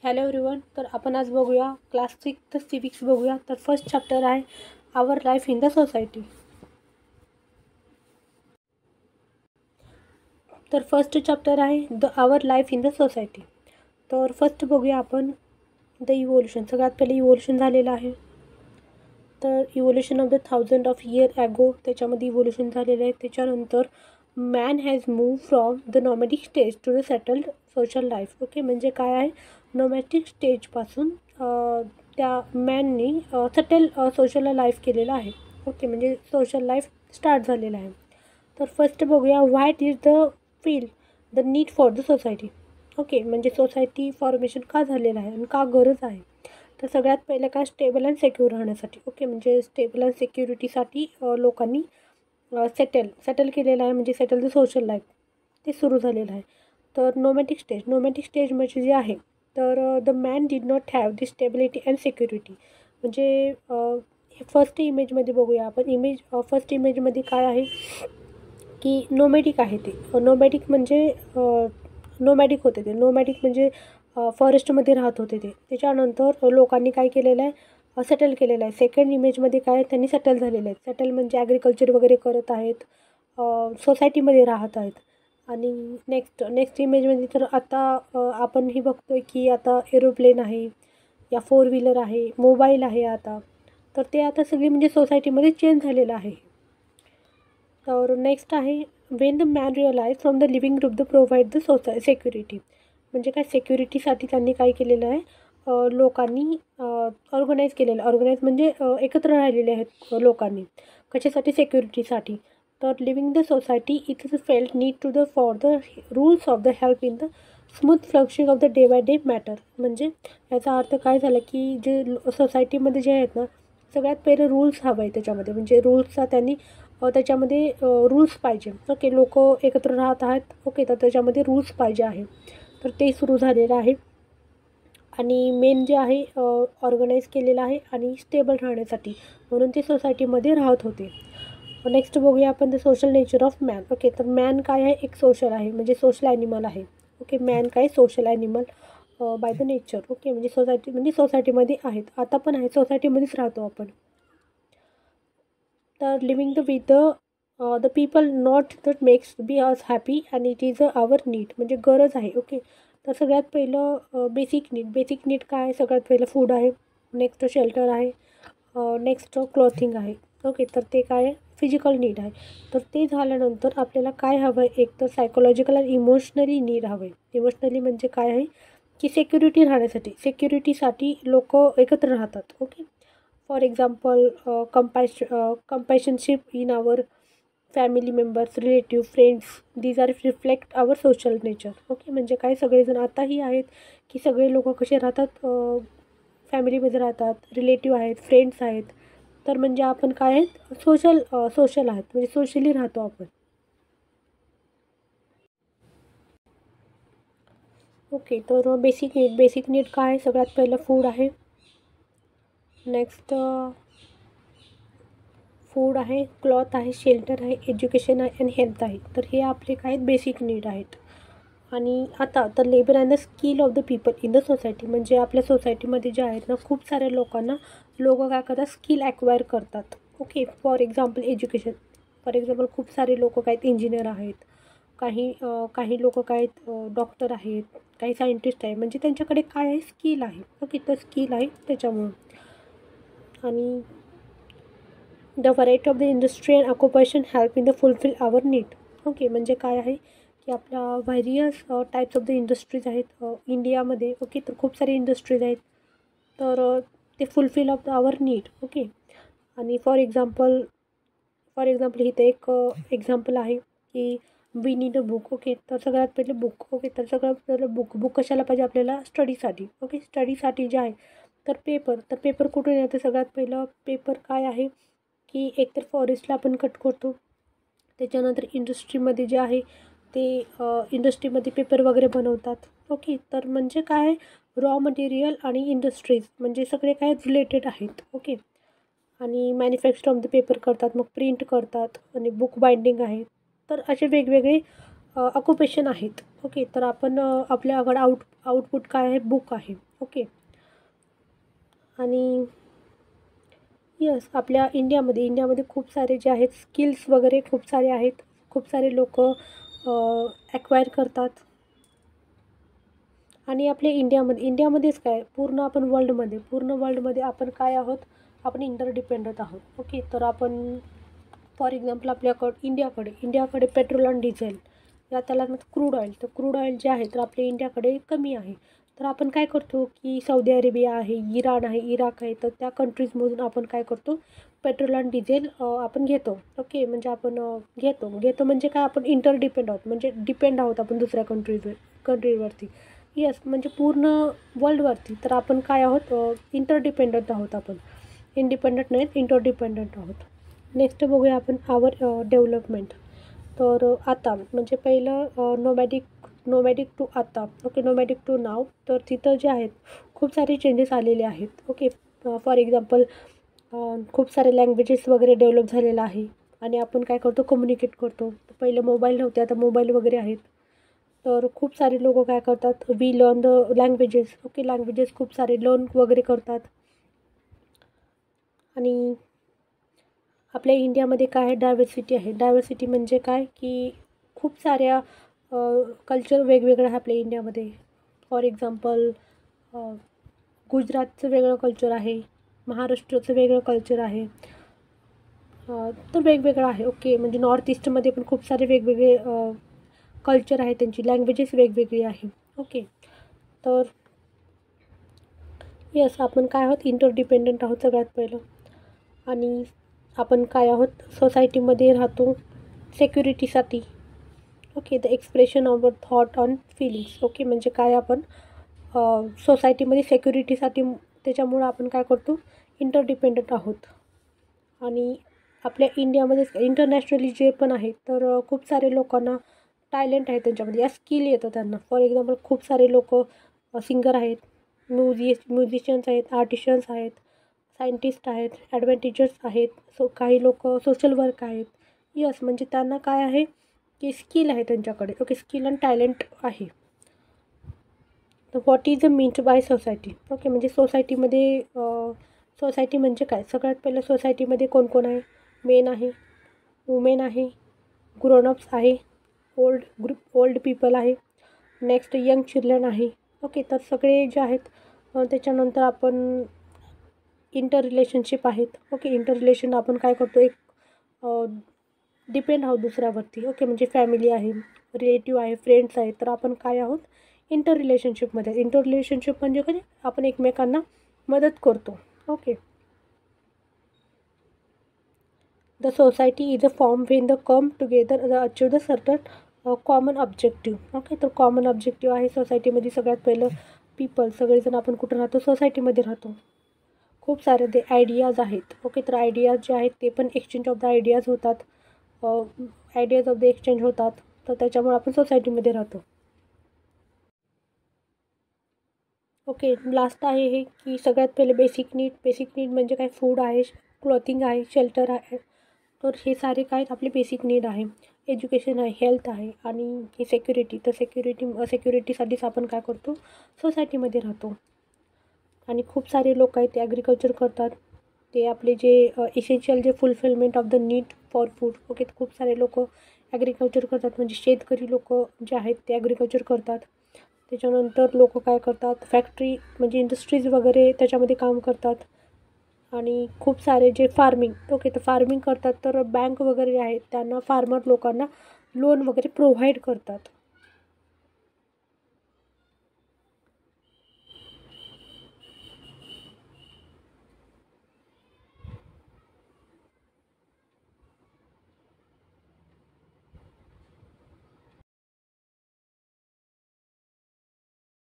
Hello everyone. तर आपण आज बघूया क्लास 6 सिविक्स बघूया. तर फर्स्ट चॅप्टर आहे our life in the society. तर फर्स्ट चॅप्टर आहे the our life in the society. तर फर्स्ट बघूया आपण द इव्होल्युशन. सगळ्यात पहिले इव्होल्युशन झालेलं आहे. तर evolution of the 1000 of year ago त्याच्यामध्ये इव्होल्युशन झालेलं आहे. त्याच्यानंतर man has move from the nomadic stage to the settled social life. Okay, म्हणजे काय आहे, नॉमॅटिक स्टेजपासून त्या मॅननी सेटल सोशल लाईफ केलेलं आहे. ओके, म्हणजे सोशल लाईफ स्टार्ट झालेलं आहे. तर फर्स्ट बघूया what is the feel the need for the society. Okay, म्हणजे सोसायटी फॉर्मेशन का झालेलं आहे आणि का गरज आहे. तर सगळ्यात पहिलं काय, स्टेबल अँड सेक्युर राहण्यासाठी. ओके, म्हणजे स्टेबल अँड सिक्युरिटीसाठी लोकांनी सेटल केलेलं आहे, म्हणजे सेटल द सोशल लाईफ ते सुरू झालेलं आहे. तर नोमॅटिक स्टेज म्हणजे जे आहे, तर the man did not have the stability and security. म्हणजे फर्स्ट इमेजमध्ये बघूया आपण. फर्स्ट इमेजमध्ये काय आहे की नोमॅटिक आहे. ते नोमॅटिक म्हणजे नोमॅटिक होते. ते नोमॅटिक म्हणजे फॉरेस्टमध्ये राहत होते ते. त्याच्यानंतर लोकांनी काय केलेलं आहे, सेटल केलेलं आहे. सेकंड इमेजमध्ये काय, त्यांनी सेटल झालेलं आहे. सेटल म्हणजे ॲग्रिकल्चर वगैरे करत आहेत, सोसायटीमध्ये राहत आहेत. आणि नेक्स्ट इमेजमध्ये तर आता आपण ही बघतो आहे की आता एरोप्लेन आहे, या 4 व्हीलर आहे, मोबाईल आहे आता. तर ते आता सगळी म्हणजे सोसायटीमध्ये चेंज झालेलं आहे. तर नेक्स्ट आहे when the man realise from the living group the provide the security. म्हणजे काय, सिक्युरिटीसाठी त्यांनी काय केलेलं आहे, लोकांनी ऑर्गनाईज म्हणजे एकत्र राहिलेले आहेत लोकांनी. कशासाठी, सिक्युरिटीसाठी. तर living the society it is felt need to the for the rules of the help in the smooth functioning of the day by day matter. म्हणजे याचा अर्थ काय झाला की जे सोसायटीमध्ये जे आहेत ना, सगळ्यात पहिले रूल्स हवं आहे त्याच्यामध्ये. म्हणजे रूल्सचा त्यांनी त्याच्यामध्ये रूल्स पाहिजे. ओके, लोक एकत्र राहत आहेत. ओके, तर त्याच्यामध्ये रूल्स पाहिजे आहे. तर ते सुरू झालेलं आहे. आणि मेन जे आहे ऑर्गनाईज केलेलं आहे आणि स्टेबल राहण्यासाठी, म्हणून ते सोसायटीमध्ये राहत होते. नेक्स्ट बघूया आपण the social nature of man. Okay, तर मॅन काय आहे, एक सोशल आहे, म्हणजे सोशल ॲनिमल आहे. ओके, मॅन काय, social animal by the nature. Okay, म्हणजे सोसायटीमध्ये आहेत, आता पण आहे, सोसायटीमध्येच राहतो आपण. तर living with the people not that makes be us happy and it is our need. म्हणजे गरज आहे. ओके, तर सगळ्यात पहिलं बेसिक नीड काय आहे, सगळ्यात पहिलं फूड आहे. नेक्स्ट शेल्टर आहे. नेक्स्ट क्लॉथिंग आहे. ओके, तर ते काय आहे, फिजिकल नीड आहे. तर ते झाल्यानंतर आपल्याला काय हवं आहे, एक तर सायकोलॉजिकल आणि इमोशनली नीड हवं आहे. इमोशनली म्हणजे काय आहे की सिक्युरिटीसाठी लोक एकत्र राहतात. Okay, for example compassionship in our family members, relative, friends, these are reflect our social nature. Okay, म्हणजे काय, सगळेजण आताही आहेत की सगळे लोक कसे राहतात, फॅमिलीमध्ये राहतात, रिलेटिव्ह आहेत, फ्रेंड्स आहेत. तर म्हणजे आपण काय आहेत, सोशल आहेत, म्हणजे सोशली राहतो आपण. ओके, तर बेसिक नीड काय आहे, सगळ्यात पहिलं फूड आहे. नेक्स्ट फूड आहे, क्लॉथ आहे, शेल्टर आहे, एज्युकेशन आहे आणि हेल्थ आहे. तर हे आपले काय आहेत, बेसिक नीड आहेत. आणि आता तर labour and the skill of the people in the society. म्हणजे आपल्या सोसायटीमध्ये जे आहेत ना, खूप साऱ्या लोक काय करतात, स्किल ॲक्वायर करतात. Okay, for example education. For example खूप सारे लोक काय आहेत, इंजिनियर आहेत, काही लोक काय आहेत, डॉक्टर आहेत, काही सायंटिस्ट आहे. म्हणजे त्यांच्याकडे काय आहे, स्किल आहे. ओके, तर स्किल आहे त्याच्यामुळं. आणि the variety of the industry and occupation help in the fulfil our need. Okay, म्हणजे काय आहे की आपल्या various types of the industries आहेत इंडियामध्ये. ओके, तर खूप सारे इंडस्ट्रीज आहेत. तर ते fulfil of the our need. Okay, आणि फॉर एक्झाम्पल इथं एक एक्झाम्पल आहे की we need a book. Okay, तर सगळ्यात पहिले बुक. ओके, तर सगळ्यात पहिलं बुक कशाला पाहिजे आपल्याला, स्टडीसाठी. ओके, स्टडीसाठी जे आहे, तर पेपर कुठून येतं, सगळ्यात पहिलं पेपर काय आहे की एकतर फॉरेस्टला आपण कट करतो. त्याच्यानंतर इंडस्ट्रीमध्ये जे आहे ते इंडस्ट्रीमध्ये पेपर वगैरे बनवतात. ओके, तर म्हणजे काय, रॉ मटेरियल आणि इंडस्ट्रीज म्हणजे सगळे काय रिलेटेड आहेत. ओके, आणि मॅन्युफॅक्चर ऑफ द पेपर करतात, मग प्रिंट करतात, आणि बुक बाइंडिंग आहे. तर असे वेगवेगळे ऑक्युपेशन आहेत. ओके, तर आपण आपल्याकडे आउटपुट काय आहे, बुक आहे. ओके, आणि यस, आपल्या इंडियामध्ये खूप सारे जे आहेत स्किल्स वगैरे खूप सारे आहेत. खूप सारे लोक ॲक्वायर करतात. आणि आपल्या इंडियामध्येच काय, पूर्ण वर्ल्डमध्ये आपण काय आहोत, आपण इंटरडिपेंडंट आहोत. ओके, तर आपण फॉर एक्झाम्पल आपल्याकडे इंडियाकडे पेट्रोल आणि डिझेल त्याला क्रूड ऑइल, तर क्रूड ऑइल जे आहे तर आपल्या इंडियाकडे कमी आहे. तर आपण काय करतो की सौदी अरेबिया आहे, इराण आहे, इराक आहे, तर त्या कंट्रीजमधून आपण काय करतो, पेट्रोल आणि डिझेल आपण घेतो. ओके, म्हणजे आपण घेतो म्हणजे काय, आपण इंटरडिपेंड आहोत, म्हणजे डिपेंड आहोत आपण दुसऱ्या कंट्रीवरती. येस, म्हणजे पूर्ण वर्ल्डवरती. तर आपण काय आहोत, इंटरडिपेंडंट आहोत. आपण इंडिपेंडंट नाहीत, इंटरडिपेंडंट आहोत. नेक्स्ट बघूया आपण डेव्हलपमेंट. तर आता म्हणजे पहिलं नोमॅडिक टू आता. ओके, नोमॅडिक टू नाव. तर तिथं जे आहेत खूप सारे चेंजेस आलेले आहेत. ओके, फॉर एक्झाम्पल खूप सारे लँग्वेजेस वगैरे डेव्हलप झालेलं आहे आणि आपण काय करतो, कम्युनिकेट करतो. पहिलं मोबाईल नव्हते, आता मोबाईल वगैरे आहेत. तर खूप सारे लोक काय करतात, we learn the languages. Okay, languages खूप सारे लर्न वगैरे करतात. आणि आपल्या इंडियामध्ये काय आहे, डायव्हर्सिटी आहे. डायव्हर्सिटी म्हणजे काय की खूप साऱ्या कल्चर वेगवेगळं आहे आपल्या इंडियामध्ये. फॉर एक्झाम्पल गुजरातचं वेगळं कल्चर आहे, महाराष्ट्राचं वेगळं कल्चर आहे. तर वेगवेगळं आहे. ओके, म्हणजे नॉर्थ ईस्टमध्ये पण खूप सारे वेगवेगळे कल्चर आहे, त्यांची लँग्वेजेस वेगवेगळी आहे. ओके, तर येस, आपण काय आहोत, इंटरडिपेंडंट आहोत सगळ्यात पहिलं. आणि आपण काय आहोत, सोसायटीमध्ये राहतो सेक्युरिटीसाठी. Okay, the expression of thought on feelings. Okay, म्हणजे काय, आपण सोसायटीमध्ये सेक्युरिटीसाठी, त्याच्यामुळं आपण काय करतो, इंटरडिपेंडंट आहोत. आणि आपल्या इंडियामध्ये इंटरनॅशनली जे पण आहे तर खूप सारे लोकांना टॅलेंट आहे त्यांच्यामध्ये, या स्किल येतं त्यांना. फॉर एक्झाम्पल खूप सारे लोक सिंगर आहेत, म्युझिशियन्स आहेत, आर्टिशियन्स आहेत, सायंटिस्ट आहेत, ॲडव्हेंटिजर्स आहेत, काही लोक सोशल वर्क आहेत. यस, म्हणजे त्यांना काय आहे की स्किल आहे त्यांच्याकडे. ओके, स्किल आणि टॅलेंट आहे. तर what is a meant by society. Okay, म्हणजे सोसायटी म्हणजे काय, सगळ्यात पहिलं सोसायटीमध्ये कोण कोण आहे, मेन आहे, वुमेन आहे, ग्रोनअप्स आहे, ओल्ड पीपल आहे, नेक्स्ट यंग चिल्ड्रन आहे. ओके, तर सगळे जे आहेत त्याच्यानंतर आपण इंटर रिलेशनशिप आहेत. ओके, इंटर रिलेशन आपण काय करतो, एक डिपेंड आहोत दुसऱ्यावरती. ओके, म्हणजे फॅमिली आहे, रिलेटिव्ह आहे, फ्रेंड्स आहेत, तर आपण काय आहोत, इंटर रिलेशनशिपमध्ये. इंटर रिलेशनशिप म्हणजे काय, आपण एकमेकांना मदत करतो. Okay, the society is a form Wien the come together the achieve the certain common objective. Okay, तर कॉमन ऑब्जेक्टिव्ह आहे सोसायटीमध्ये. सगळ्यात पहिलं पीपल, सगळेजण आपण कुठं राहतो, सोसायटीमध्ये राहतो. खूप सारे ते आयडियाज आहेत. ओके, तर आयडियाज जे आहेत ते पण एक्सचेंज ऑफ द आयडियाज होतात. आयडियाज ऑफ द एक्सचेंज होतात, तर त्याच्यामुळे आपण सोसायटीमध्ये राहतो. ओके, लास्ट आहे हे की सगळ्यात पहिले बेसिक नीड म्हणजे काय, फूड आहे, क्लॉथिंग आहे, शेल्टर आहे. तर हे सारे काय आपले बेसिक नीड आहे. एज्युकेशन आहे, हेल्थ आहे, आणि हे सेक्युरिटी. तर सेक्युरिटीसाठीच आपण काय करतो, सोसायटीमध्ये राहतो. आणि खूप सारे लोक आहेत ते ॲग्रिकल्चर करतात. ते आपले जे इसेन्शियल जे fulfilment of the need for food. Okay, खूप सारे लोक ॲग्रिकल्चर करतात, म्हणजे शेतकरी लोक जे आहेत ते ॲग्रिकल्चर करतात. त्याच्यानंतर लोक काय करतात, फॅक्टरी म्हणजे इंडस्ट्रीज वगैरे त्याच्यामध्ये काम करतात. आणि खूप सारे जे फार्मिंग. ओके, तर फार्मिंग करतात, तर बँक वगैरे आहेत त्यांना फार्मर लोकांना लोन वगैरे प्रोव्हाइड करतात.